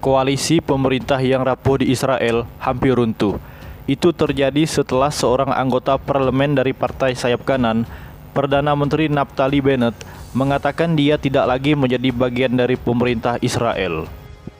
Koalisi pemerintah yang rapuh di Israel hampir runtuh. Itu terjadi setelah seorang anggota parlemen dari partai sayap kanan, Perdana Menteri Naftali Bennett, mengatakan dia tidak lagi menjadi bagian dari pemerintah Israel.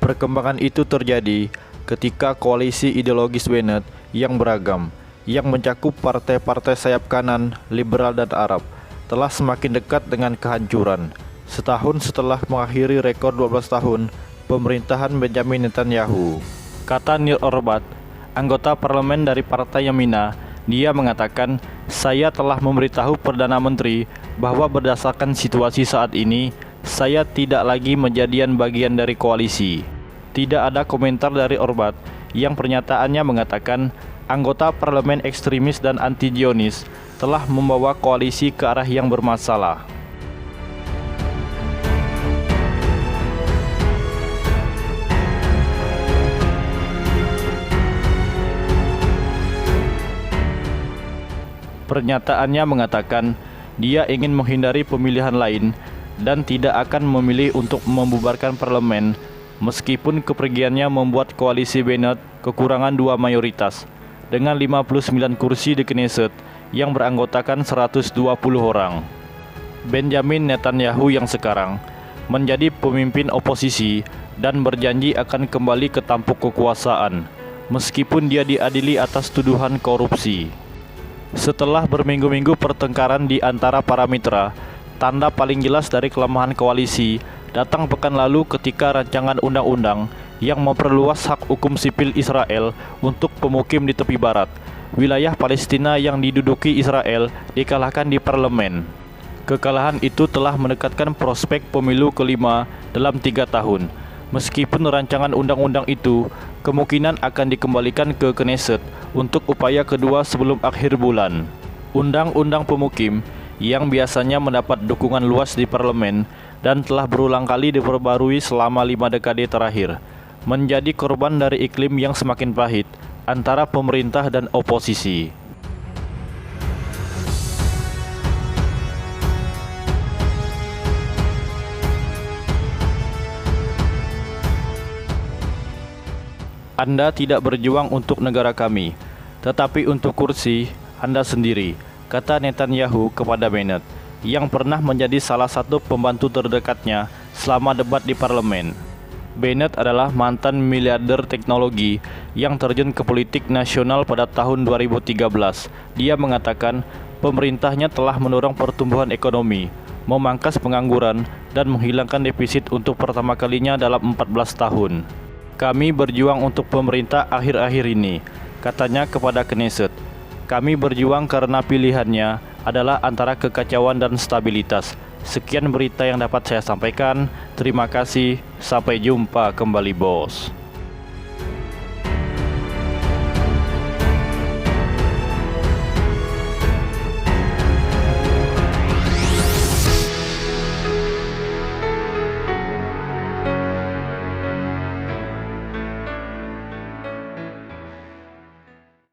Perkembangan itu terjadi ketika koalisi ideologis Bennett yang beragam, yang mencakup partai-partai sayap kanan, liberal dan Arab, telah semakin dekat dengan kehancuran. Setahun setelah mengakhiri rekor 12 tahun pemerintahan Benjamin Netanyahu. Kata Nir Orbat, anggota parlemen dari Partai Yamina, dia mengatakan, "Saya telah memberitahu Perdana Menteri bahwa berdasarkan situasi saat ini, saya tidak lagi menjadi bagian dari koalisi." Tidak ada komentar dari Orbat yang pernyataannya mengatakan anggota parlemen ekstremis dan anti-Zionis telah membawa koalisi ke arah yang bermasalah. Pernyataannya mengatakan dia ingin menghindari pemilihan lain dan tidak akan memilih untuk membubarkan parlemen, meskipun kepergiannya membuat koalisi Bennett kekurangan 2 mayoritas dengan 59 kursi di Knesset yang beranggotakan 120 orang. Benjamin Netanyahu yang sekarang menjadi pemimpin oposisi dan berjanji akan kembali ke tampuk kekuasaan, meskipun dia diadili atas tuduhan korupsi. Setelah berminggu-minggu pertengkaran di antara para mitra, tanda paling jelas dari kelemahan koalisi datang pekan lalu ketika rancangan undang-undang yang memperluas hak hukum sipil Israel untuk pemukim di tepi barat, wilayah Palestina yang diduduki Israel, dikalahkan di parlemen. Kekalahan itu telah mendekatkan prospek pemilu kelima dalam 3 tahun. Meskipun rancangan undang-undang itu kemungkinan akan dikembalikan ke Knesset untuk upaya kedua sebelum akhir bulan. Undang-undang pemukim yang biasanya mendapat dukungan luas di parlemen dan telah berulang kali diperbarui selama 5 dekade terakhir, menjadi korban dari iklim yang semakin pahit antara pemerintah dan oposisi. Anda tidak berjuang untuk negara kami, tetapi untuk kursi Anda sendiri, kata Netanyahu kepada Bennett, yang pernah menjadi salah satu pembantu terdekatnya selama debat di parlemen. Bennett adalah mantan miliarder teknologi yang terjun ke politik nasional pada tahun 2013. Dia mengatakan pemerintahnya telah mendorong pertumbuhan ekonomi, memangkas pengangguran, dan menghilangkan defisit untuk pertama kalinya dalam 14 tahun. Kami berjuang untuk pemerintah akhir-akhir ini, katanya kepada Knesset. Kami berjuang karena pilihannya adalah antara kekacauan dan stabilitas. Sekian berita yang dapat saya sampaikan. Terima kasih. Sampai jumpa kembali, bos.